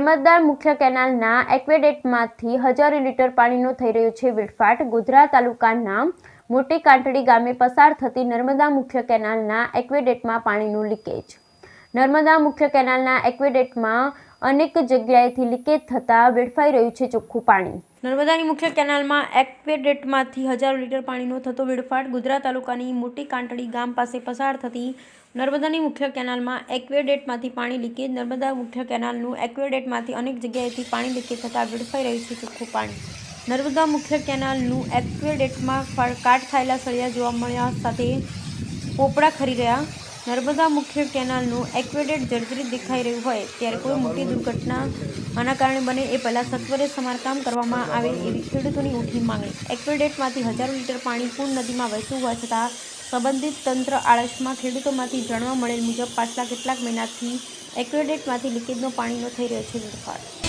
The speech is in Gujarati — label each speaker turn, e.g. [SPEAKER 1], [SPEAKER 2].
[SPEAKER 1] નર્મદા મુખ્ય કેનાલના એક્વેડેકટમાંથી હજારો લીટર પાણીનો થઈ રહ્યો છે વેડફાટ। ગોધરા તાલુકાના મોટી કાંટડી ગામે પસાર થતી નર્મદા મુખ્ય કેનાલના એક્વેડેકટમાં પાણીનું લીકેજ। નર્મદા મુખ્ય કેનાલના એક્વેડેકટમાં અનેક જગ્યાએથી લીકેજ થતાં વેડફાઈ રહ્યું છે ચોખ્ખું પાણી। નર્મદાની મુખ્ય કેનાલમાં એક્વેડેકટમાંથી હજારો લીટર પાણીનો થતો વેડફાટ। ગોધરા તાલુકાની મોટી કાંટડી ગામ પાસે પસાર થતી નર્મદાની મુખ્ય કેનાલમાં એક્વેડેકટમાંથી પાણી લીકેજ। નર્મદા મુખ્ય કેનાલનું એક્વેડેકટમાંથી અનેક જગ્યાએથી પાણી લીકેજ થતાં વેડફાઈ રહ્યું છે ચોખ્ખું પાણી। નર્મદા મુખ્ય કેનાલનું એક્વેડેકટમાં કાટ ખાયેલા સળિયા જોવા મળ્યા સાથે પોપડા ખરી રહ્યા। નર્મદા મુખ્ય કેનાલનું એક્વેડેકટ જર્જરિત દેખાઈ રહ્યું હોય ત્યારે કોઈ મોટી દુર્ઘટના આના કારણે બને એ પહેલાં સત્વરે સમારકામ કરવામાં આવે એવી ખેડૂતોની ઉઠી માંગણી। એક્વેડેકટમાંથી હજારો લીટર પાણી પૂર્ણ નદીમાં વહેતું હોવા છતાં સંબંધિત તંત્ર આળસમાં। ખેડૂતોમાંથી જાણવા મળેલ મુજબ પાછલા કેટલાક મહિનાથી એક્વેડેકટમાંથી લીકેજનો પાણીનો થઈ રહ્યો છે વેડફાટ।